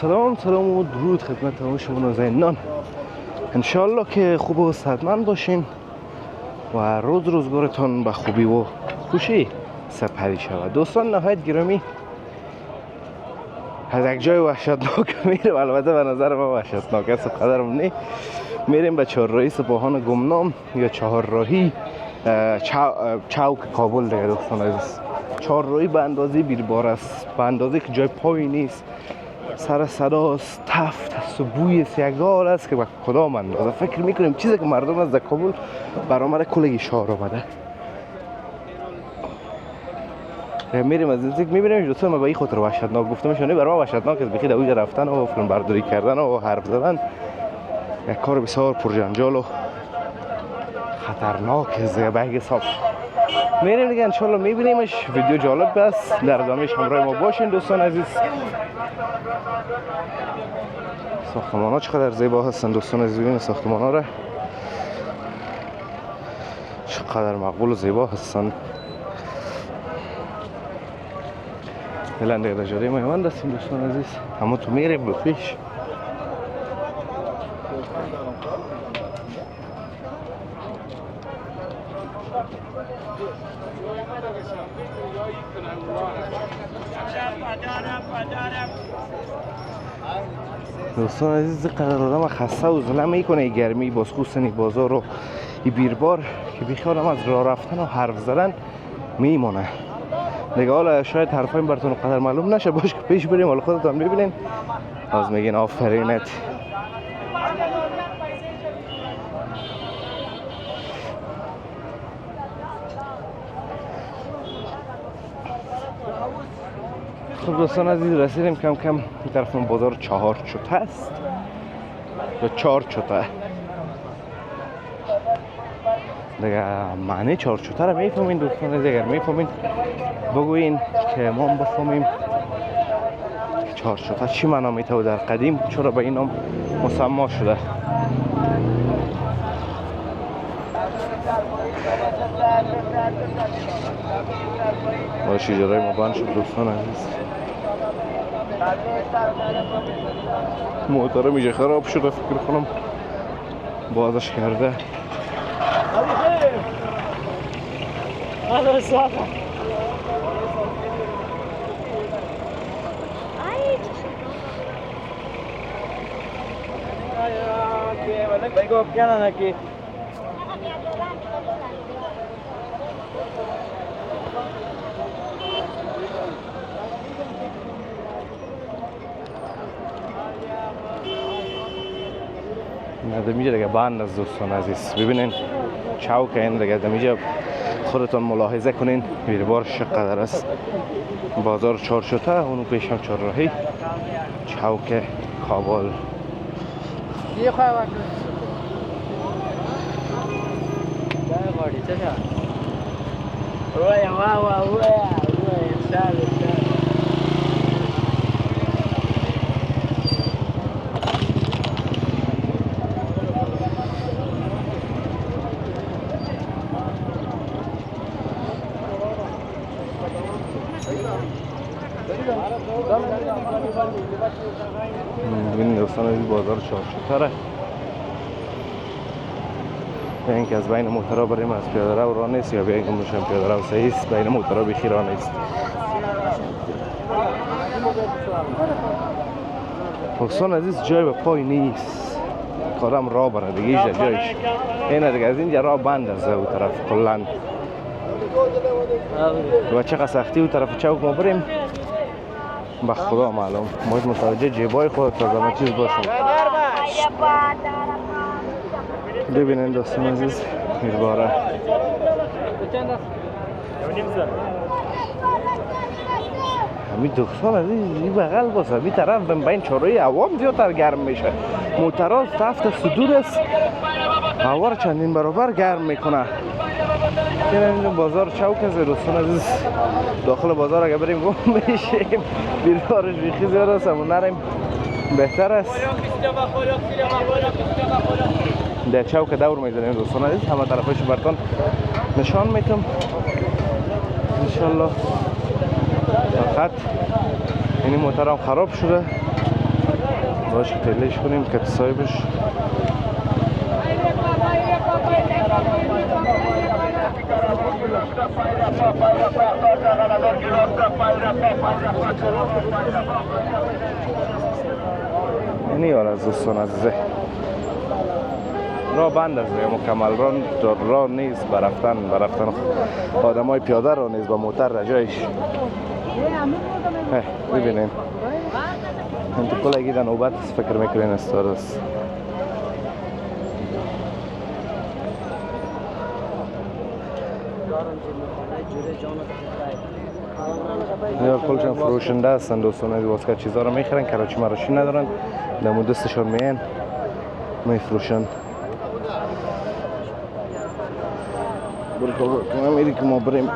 سلام و درود خدمت تمام شما نازنینان. انشالله که خوب و صحتمند باشین و روزگارتان به خوبی و خوشی سپری شود. دوستان نهایت گرامی، از یک جای وحشتناک میریم، البته به نظر من وحشتناک است قدرم نه. میریم به چهارراهی سپاهان گمنام یا چهارراهی چوک کابل دیگه دوستان عزیز. چهارراهی به اندازه بیربار است، به اندازه که جای پای نیست، سر صداست، تفت است و بوی سیگار است که به کدام اندازه فکر میکنیم چیزی که مردم از کابل برآمده کلگی شهر آمده. میریم از نزدیک میبینیم دوستان. من به این خاطر وحشتناک گفتم شونه، برای من وحشتناک است بخید اوج رفتن و فیلم برداری کردن و حرف زدن یک کار بسیار پرجنجال و خطرناک است به حساب. میریم دیگه انشالله میبینیمش. ویدیو جالب است، در ادامهش همراه ما باشین دوستان عزیز. ساختمان ها چقدر زیبا هستن دوستان عزیز، ببینید ساختمان ها را چقدر مقبول و زیبا هستن. فعلا دیگه در جاده میوند هستیم دوستان عزیز، اما تو میریم به پیش. دوستان عزیز قدر آدم خسته و ظلم میکنه گرمی، باز خصوصا بازار و بیربار که بیخیالم از راه رفتن و حرف زدن میمونه دیگه. حالا شاید حرفایم براتون قدر معلوم نشه، باش که پیش بریم حالا خودتون ببینین. باز میگین آفرینت. خب دوستان عزیز رسیدیم کم کم این طرف بازار چهارچوته است یا چارچوته دیگه. معنی چهارچوته رو میفهمین دوستان عزیز؟ اگر میفهمین بگوین که ما هم بفهمیم چهارچوته چی معنا میته و در قدیم چرا به این نام مسما شده. باشه اجاره ما بند شد دوستان عزیز. موتر میشه خراب شده، فکر کنم بازش کرده. دمیجه دیگه بند از دوستان عزیز. ببینین چوک این دیگه دمیجه خودتون ملاحظه کنین بیربار چقدر است. بازار چهارچوته، اونو پیش هم چهارراهی چوک کابل. این دوستان عزیز بازار چهارچوته را بیاین که از بین موترها بریم از پیاده رو راه نیست، یا بیاین که مشم پیاده رو صحیح است، بین موترها بیخی راه نیست. دوستان عزیز جای به پای نیست، کارم راه بره دیگه ایجا جایش اینه دیگه. از اینجا راه بند است او طرف کلن و چقدر سختی او طرف چوک ما بریم به خدا معلوم. باید متوجه جیبای خود تا زمان چیز باشم. ببینین دوستان عزیز میرباره همین دوستان عزیز این بغل باشه، همین طرف بین چهارراهی عوام زیادتر گرم میشه. موترها تفت صدور است، هوا رو چندین برابر گرم میکنه. این بازار چوک است دوستان عزیز. داخل بازار اگه بریم گم میشیم، بیربارش بیخی زیاد است، اما نریم بهتر است. در چوک دور میزنیم دوستان عزیز، همه طرفش براتون نشان میتم انشالله. فقط این موترم خراب شده، باشه تلیش کنیم که صاحبش اینی یار از دوستان عزیزه راه بند است دیگه مکمل راه نیست برفتن آدم های پیاده راه نیست با موتر رجایش ببینین انتقال اگه در نوبت فکر میکنین استار است یا کلشان فروشنده هستن دوستان از واسه چیزها رو میخرن کراچی مراشی ندارن دمو دستشان میین میفروشن برو میری که ما بریم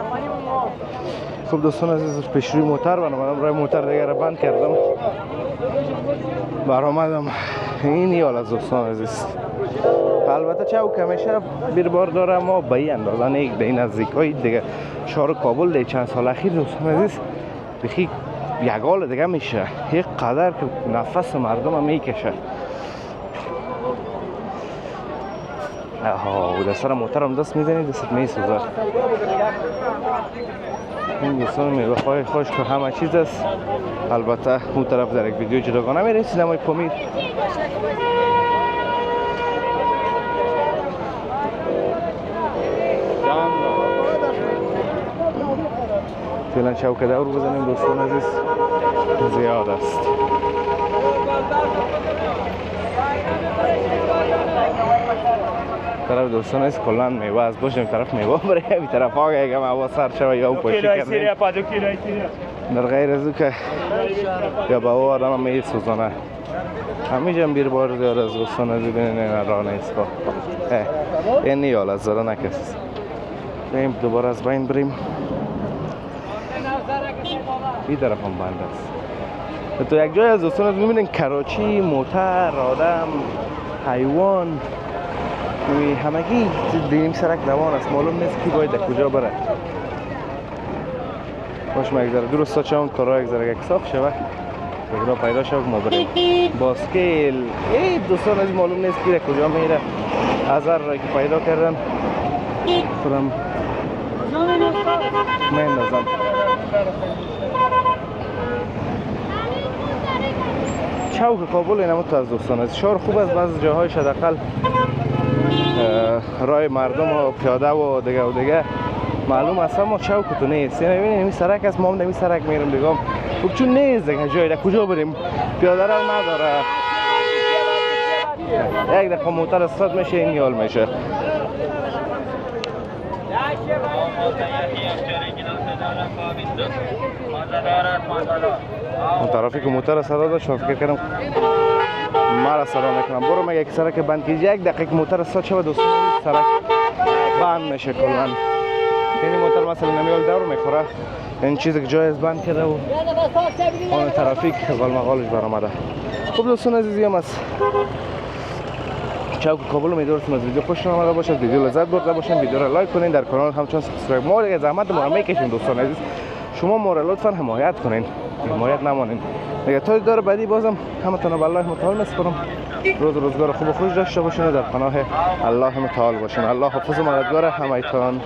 خب دوستان عزیز پیش روی موتر برام روی موتر دیگه رو بند کردم برآمدم این یال از دوستان عزیز البته چاو کمیشه بیر بار داره ما به این اندازه نیک به این نزدیکای دیگه شهر کابل دیگه چند سال اخیر دوستان عزیز بخی یگال دیگه میشه یک قدر که نفس مردم میکشه آها و دستر موترم دست میزنی دست میسوزه این دوستان میوه خواهی خوش که همه چیز است البته اون طرف در یک ویدیو جداگانه میره سینمای پامیر فعلا چوکه دور بزنیم دوستان عزیز زیاد است طرف دوستان است کلان میوه از باشیم طرف میوه بره بی طرف آگه اگه هوا سر شوه یا پاشی کردیم در غیر از او که یا با او آدم هم میسوزانه همیشه هم بیر بار زیاد از دوستان از ببینین این راه نیست این نیال از زده نکست بریم دوباره از بین بریم این طرف هم بند است تو یک جای از دوستان از میبینین کراچی موتر آدم حیوان همگی دیم سرک دوان است معلوم نیست کی باید در کجا بره باش ما یک ذره درست تا چون کارها یک ذره یک صاف شوه یک را پیدا شوه ما بریم باسکیل دوستان از معلوم نیست کی در کجا میره هزار را که پیدا کردن خودم میندازم چوک کابل اینم تو از دوستان از شهر خوب است بعضی جاهایش حداقل راه مردم و پیاده و دیگه معلوم است اما چوک تو نیست یعنی ببینید این سرک است ما هم این سرک میریم دیگه خب چون نیست دیگه جای در کجا بریم پیاده رو نداره یک دقیقه موتر استاد میشه این یال میشه اون طرفی که موتر صدا داشت من فکر کردم مرا صدا میکنم برو مگه یک سرک بند کیجی یک دقیقه موتر استاد شود دوستان سرک بند میشه کلن یعنی موتر مثلا نمیال دور میخوره این چیزی که جای از بند کرده و اون ترافیک غالمغالش برآمده خب دوستان عزیزی هم از چوک کابل امیدوارم از ویدیو خوشتون آمده باشه ویدیو لذت برده باشین ویدیو را لایک کنین در کانال همچنان سابسکرایب ما دیگه زحمت ما رو میکشین دوستان عزیز شما ما را لطفا حمایت کنین حمایت نمانین دیگه تا داره بعدی بازم همتون به الله متعال میسپارم روزگار خوب و خوش داشته باشین و در پناه الله متعال باشین الله حافظ و مددگار همتون